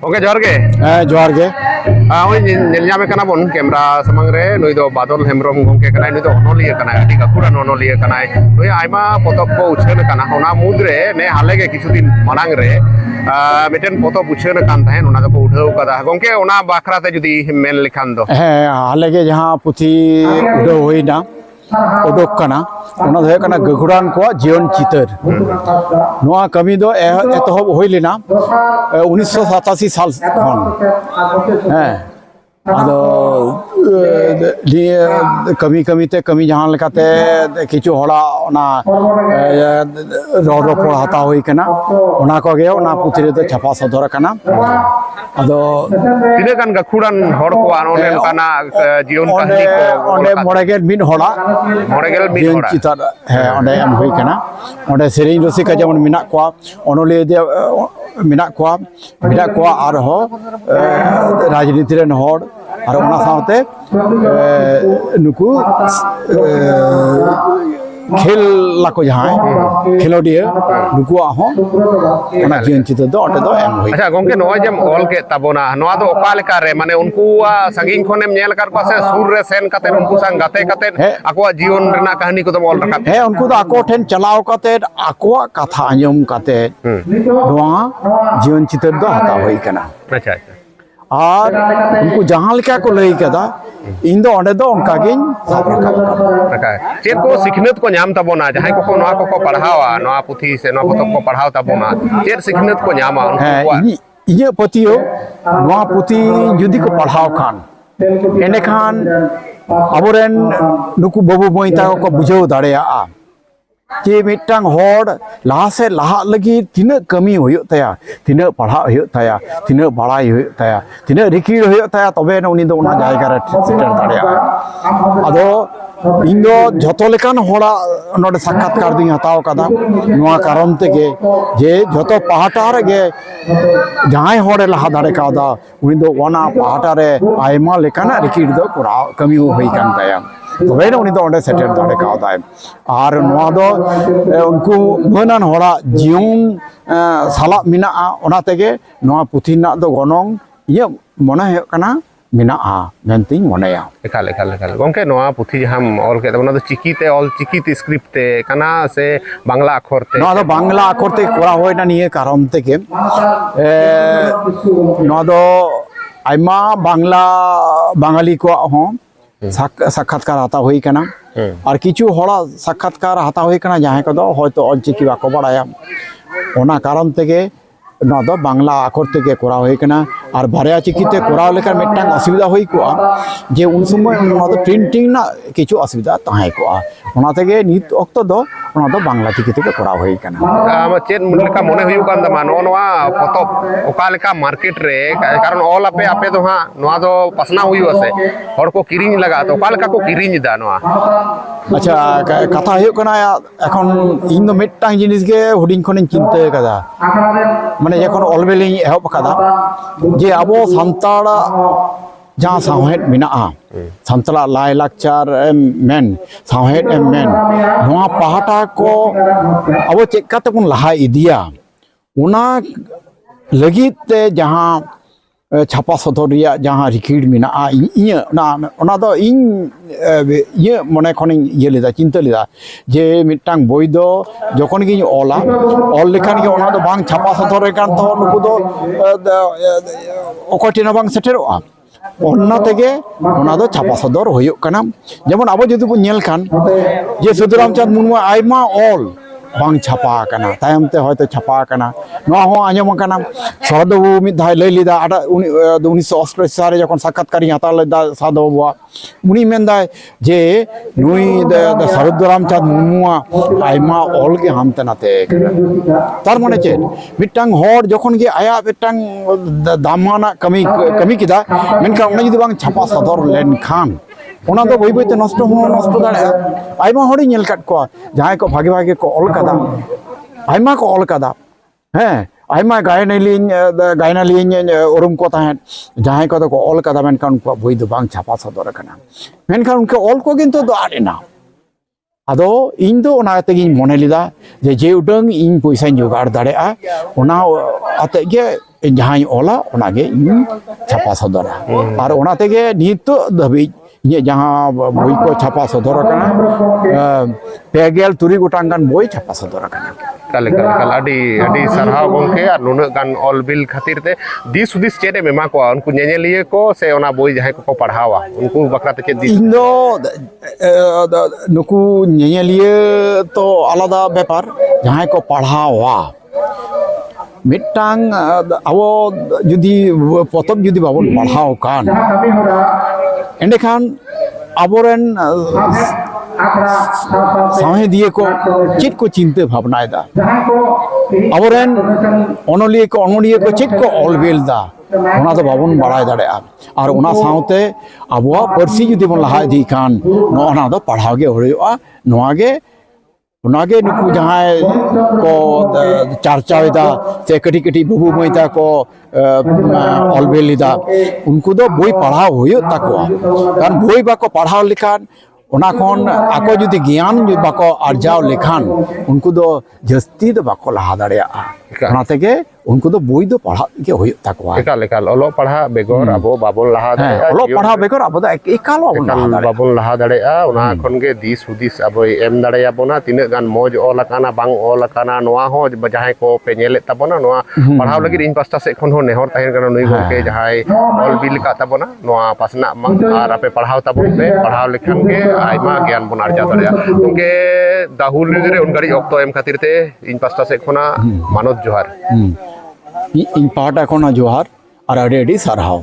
okay जोहार गे जोहार गे नामे कना बोन कैमरा समंग रे नुई दो बादल हेम्ब्रम गंके कनाय नुई दो अनलिया कनाय अति गाखुरान अनलिया कनाय नुई आयमा पतब को उछन कना ओना मुद्रे ने हाले गे किछु दिन मालांग रे मिटेन पतब उछन कान तहेन ओना दको उठाव कदा गंके ओना बाखराते जुदी मेन लिखान दो हाले गे जहां पुथी उड़ाव होइना उडोक कना ओना दो कना गाखुरान को जीवन चितर नोआ कमी दो एतहब होई लेना 1987 साल खन आदो कमी कमी ते कमी जहां लेकाते किछु हड़ा ओना रोड पर हता होई कना ओना को गे ओना पुथी रे तो छापा सदर कना आदो तिने कान गाखुरान हड़ को आनोन काना जीवन कहानी को ओंडे मोड़ेगेल मिन हड़ा मोड़ेगेल मिन हड़ा चितर ओंडे एम होई कना ओंडे सेरेंग रसिका जेमन मिना कोआ ओनलिया दे मिना कोआ आर हो राजनीति रेन हड़ और ओना साथे नुकु खेल लाको जहां खेलोडिया नुकु आहो ओना जीवन चित्र दो ओटे दो एम होई अच्छा गंके नोय जेम ऑल के तबोना नोआ दो ओका लेका रे माने उनको संगीन खनेम नेल कर पासे सुर रे सेन कते उनको संग गाते कते आको जीवन रेना कहानी को तो ऑल रखा है उनको तो आको ठेन चलाव कते आको कथा अंजम कते नोआ जीवन चित्र दो हता होई कना अच्छा अच्छा और उनको जहां लेका को लई कदा इन दो ओंडे दो उनका गिन सब रखा चेत को सिखनत को नाम तबोना जहां को नोआ को पढ़ावा नोआ पुथी से नोआ पतब को पढ़ाव तबोना चेत सिखनत को नामा उनको इये पतियो नोआ पुथी जुदी को पढ़ाव खान एने खान अबोरेन नुकु बाबू मोइता को बुझाव दाड़ेया जे मिटांग होड़ लाहा से लाहा लगी तिना कमी होयो ताया तिना पढ़ा होयो ताया तिना बड़ाई होयो ताया तिना रिकीड़ होयो ताया तबे न उनी दो उना जायगा रे सेटर दाड़ेया आदो इन दो जतो लेकान होड़ा नोडे साक्षात्कार दिं हताव कदा नोआ कारण तेगे जे जतो पहाटा रे जहां होड़े लाहा दाड़े कादा उनी दो ओना पहाटा रे आयमा लेकाना रिकीड़ दो कोरा कमी होई कान ताया तबे न उनी दो ओंडे सेटर दाड़े कादाय आर नोआ दो उनको बनान होड़ा जीवन साला मिना ओना तेगे नोआ पुथी ना दो गनोंग ये मने है कना मिना मेंतिंग मनेया एकाल एकाल एकाल गंके नोआ पुथी हम ऑल के ओना दो चिकीते ऑल चिकीते स्क्रिप्ट ते कना से बांग्ला अक्षर ते नोआ दो बांग्ला अक्षर ते कोरा होयना निये कारण तेगे नोआ दो आइमा बांग्ला बांगाली को हो साक्षात्कार हाता हुई कना और किछु हड़ा साक्षात्कार हाता हुई कना जहां को दो होयतो ऑलचिकी बाको बड़ाया ओना कारण तेगे ना दो बांग्ला अक्षर तेगे कोरा हुई कना और भारिया चिकीते कोरा लेकर मिटांग असुविधा हुई को जे उन समय ना दो प्रिंटिंग ना किछु असुविधा ताहे को ओना तेगे नित ओक्तो दो ओना दो बांग्ला चिकीते के कोरा हुई कना आम चेत मुलका मने हुयु कान दमा नोआ पतब ओका लेका मार्केट रे कारण ऑल आपे आपे दो हां नोआ दो पसना हुयु असे हर को किरिंग लगा तो ओका लेका को किरिंग दा नोआ अच्छा कथा हुयु कना एखन इन दो मिटांग जिनिस गे हुडिंग खनिन चिंता कदा माने एखन ऑलवेलिंग एहब कदा जे आबो सांताड़ा जहां साहेद मिना सांतला लाय लाक्चार मेन साहेद मेन नोआ पहाटा को अब चेक तबन लहा इदिया उना लगित ते जहां छापा सदरिया जहां रिकीड मिना इया ना दो इन ये मने खनिन ये लेदा चिंता लेदा जे मिटांग बोई दो जखन गिन ऑला ऑल लेखान गे ओना दो बांग छापा सदर कान तो नुकु दो ओकटिना बांग सेटेरोआ ओन्ना तेगे ओना दो छापा सदर होयो कना जेमन आबो जदि बो नेल खान जे सुदराम चंद मुर्मू आइमा ऑल बांग छापा कना तायम ते होयतो छापा कना नोआ हो आंजम कना सरदबू मिद धाय लई लिदा 1988 सारे जखन साक्षात्कार हाता लेदा सादबुआ उनी मेनदाय जे नुई द सरदराम चंद मुर्मुआ आइमा ऑल के हमते नाते तार माने चे मिटांग होड़ जखन गे आया मिटांग दामाना कमी किदा मेनका उना जदि बांग छापा सदर लेन खान ओना दो बई ते नष्ट दाड़े आइमा हड़ी नेल काट को जहां को भागे भागे को ऑल कदा आइमा को ऑल कदा हैं आइमा गायनालिन उरुम को ताहें जहां को तो ऑल कदा मेनका उनको बई दो बांग छापा सदर कना मेनका उनके ऑल को किंतु दो आडेना आदो इन दो ओना तेगिन मोने लिदा जे उडंग इन पैसा जोगाड़ दाड़ेआ ओना आते गे ᱡᱟᱦᱟᱸᱧ ᱚᱞᱟ ᱚᱱᱟᱜᱮ ᱤᱧ ᱪᱷᱟᱯᱟ ᱥᱚᱫᱚᱨᱟ ᱟᱨ ᱚᱱᱟ ᱛᱮᱜᱮ ᱱᱤᱛᱚᱜ ᱫᱷᱟᱹᱵᱤᱡ ᱤᱧᱟᱹᱜ ᱡᱟᱦᱟᱸ ᱵᱳᱭ ᱠᱚ ᱪᱷᱟᱯᱟ ᱥᱚᱫᱚᱨ ᱟᱠᱟᱱᱟ 203 ᱜᱚᱴᱟᱝ ᱜᱟᱱ ᱵᱳᱭ ᱪᱷᱟᱯᱟ ᱥᱚᱫᱚᱨ ᱟᱠᱟᱱᱟ ᱠᱟᱞ ᱟᱹᱰᱤ ᱟᱹᱰᱤ ᱥᱟᱨᱦᱟᱣ ᱜᱚᱝᱠᱮ ᱟᱨ ᱱᱩᱱᱟᱹᱜ ᱜᱟᱱ ᱚᱞ ᱵᱤᱞ ᱠᱷᱟᱹᱛᱤᱨ ᱛᱮ ᱫᱤᱥ ᱦᱩᱫᱤᱥ ᱪᱮᱫ ᱮᱢ ᱮᱢᱟ ᱠᱚᱣᱟ ᱩᱱᱠᱩ ᱧᱮᱧᱮᱞᱤᱭᱟᱹ ko se ona boi jahay ko padhawa unku bakrate ched dis ᱤᱧ ᱫᱚ ᱱᱩᱠᱩ ᱧᱮᱧᱮᱞᱤᱭᱟᱹ ᱛᱚ ᱟᱞᱟᱫᱟ ᱵᱮᱯᱟর ᱡᱟᱦᱟᱸᱭ ᱠᱚ ᱯᱟᱲᱦᱟᱣᱟ ᱢᱤᱫᱴᱟᱝ ᱟᱵᱚ ᱡᱩᱫᱤ ᱯᱚᱛᱚᱵ ᱡᱩᱫᱤ ᱵᱟᱵᱚᱱ ᱯᱟᱲᱦᱟᱣ ᱠᱟᱱ ᱮᱸᱰᱮᱠᱷᱟᱱ ᱟᱵᱚᱨᱮᱱ ᱥᱟᱶᱦᱮᱫᱤᱭᱟᱹ ᱠᱚ ᱪᱮᱫ ᱠᱚ ᱪᱤᱱᱛᱟᱹ ᱵᱷᱟᱵᱽᱱᱟᱭᱮᱫᱟ ᱟᱵᱚᱨᱮᱱ ᱚᱱᱚᱞᱤᱭᱟᱹ ᱠᱚ ᱪᱮᱫ ᱠᱚ ᱚᱞ ᱵᱤᱞᱫᱟ ᱚᱱᱟ ᱫᱚ ᱵᱟᱵᱚᱱ ᱵᱟᱲᱟᱭ ᱫᱟᱲᱮᱭᱟᱜᱼᱟ ᱟᱨ ᱚᱱᱟ ᱥᱟᱶᱛᱮ ᱟᱵᱚᱣᱟᱜ ᱯᱟᱹᱨᱥᱤ ᱡᱩᱫᱤ ᱵᱚᱱ ᱞᱟᱦᱟ ᱤᱫᱤ ᱠᱷᱟᱱ ᱱᱚᱜᱼᱚ ᱫᱚ ᱯᱟᱲᱦᱟᱣ ᱜᱮ ᱦᱩᱭᱩᱜᱼᱟ ᱱᱚᱣᱟᱜᱮ ᱚᱱᱟᱜᱮ ᱱᱩᱠᱩ ᱡᱟᱦᱟᱸᱭ ᱠᱚ ᱪᱟᱨᱪᱟᱣᱮᱫᱟ ᱥᱮ ᱠᱟᱹᱴᱤᱡ ᱠᱟᱹᱴᱤᱡ ᱵᱟᱹᱵᱩ ᱢᱟᱹᱭ ᱛᱟᱠᱚ ᱚᱞ ᱵᱤᱞ ᱮᱫᱟ ᱩᱱᱠᱩ ᱫᱚ ᱵᱳᱭ ᱯᱟᱲᱦᱟᱣ ᱦᱩᱭᱩᱜ ᱛᱟᱠᱚᱣᱟ ᱠᱟᱨᱚᱱ ᱵᱳᱭ ᱵᱟᱠᱚ ᱯᱟᱲᱦᱟᱣ ᱞᱮᱠᱷᱟᱱ ᱚᱱᱟ ᱠᱷᱚᱱ ᱟᱠᱚ ᱡᱩᱫᱤ ᱜᱮᱭᱟᱱ ᱵᱟᱠᱚ ᱟᱨᱡᱟᱣ ᱞᱮᱠᱷᱟᱱ ᱩᱱᱠᱩ ᱫᱚ ᱡᱟᱹᱥᱛᱤ ᱫᱚ ᱵᱟᱠᱚ ᱞᱟᱦᱟ ᱫᱟᱲᱮᱭᱟᱜᱼᱟ ᱚᱱᱟ ᱛᱮᱜᱮ ᱩᱱᱠᱩ ᱫᱚ ᱵᱳᱭ ᱫᱚ ᱯᱟᱲᱦᱟᱜ ᱜᱮ ᱦᱩᱭᱩᱜ ᱛᱟᱠᱚᱣᱟ ᱮᱠᱟᱞ ᱚᱞᱚᱜ ᱯᱟᱲᱦᱟᱜ ᱵᱮᱜᱚᱨ ᱟᱵᱚ ᱵᱟᱵᱚᱱ ᱞᱟᱦᱟ ᱫᱟᱲᱮᱭᱟᱜᱼᱟ ᱚᱞᱚᱜ ᱯᱟᱲᱦᱟᱣ ᱵᱮᱜᱚᱨ ᱟᱵᱚ ᱫᱚ ᱮᱠᱟᱞ ᱵᱟᱵᱚᱱ ᱞᱟᱦᱟ ᱫᱟᱲᱮᱭᱟᱜᱼᱟ ᱚᱱᱟ ᱠᱷᱚᱱ ᱜᱮ ᱫᱤᱥ ᱦᱩᱫᱤᱥ ᱟᱵᱚᱭ ᱮᱢ ᱫᱟᱲᱮᱭᱟᱵᱚᱱᱟ ᱛᱤᱱᱟᱹᱜ ᱜᱟᱱ ᱢᱚᱡᱽ ᱚᱞ ᱟᱠᱟᱱᱟ ᱵᱟᱝ ᱚᱞ ᱟᱠᱟᱱᱟ ᱱᱚᱣᱟ ᱦᱚᱸ ᱡᱟᱦᱟᱸᱭ ᱠᱚ ᱯᱮ ᱧᱮᱞᱮᱫ ᱛᱟᱵᱚᱱᱟ ᱱᱚᱣᱟ ᱯᱟᱲᱦᱟᱣ ᱞᱟᱹᱜᱤᱫ ᱤᱧ ᱯᱟᱥᱴᱟ ᱥᱮᱫ ᱠᱷᱚᱱ ᱦᱚᱸ ᱱᱮᱦᱚᱨ ᱛᱟᱦᱮᱱ ᱠᱟᱱᱟ ᱱᱩᱭ ᱜᱚᱝᱠᱮ ᱡᱟᱦᱟᱸᱭ ᱚᱞ ᱵᱤᱞ ᱟᱠᱟᱫ ᱛᱟᱵᱚᱱᱟ ᱱᱚᱣᱟ ᱯᱟᱥᱱᱟᱜ ᱢᱟ ᱟᱨ ᱟᱯᱮ ᱯᱟᱲᱦᱟᱣ ᱛᱟᱵᱚᱱ ᱯᱮ ᱯᱟᱲᱦᱟᱣ ᱞᱮᱠᱷᱟᱱ ᱜᱮ ᱟᱭᱢᱟ ᱜᱮᱭᱟᱱ ᱵᱚᱱ ᱟᱨᱡᱟᱣ ᱫᱟᱲᱮᱭᱟᱜᱼᱟ ᱜᱚᱝᱠᱮ ᱫᱟᱦᱩᱞ ᱨᱮ ᱩᱱ ᱜᱷᱟᱹᱲᱤᱡ ᱚᱠᱛᱚ ᱮᱢ ᱠᱷᱟᱹᱛᱤᱨ ᱛᱮ ᱤᱧ ᱯᱟᱥᱴᱟ ᱥᱮᱫ ᱠᱷᱚᱱᱟᱜ ᱢᱟᱱᱚᱛ ᱡᱚᱦᱟᱨ ᱤᱧ ᱯᱟᱦᱴᱟ ᱠᱷᱚᱱᱟᱜ ᱡᱚᱦᱟᱨ ᱟᱨ ᱟᱹᱰᱤ ᱟᱹᱰᱤ ᱥᱟᱨᱦᱟᱣ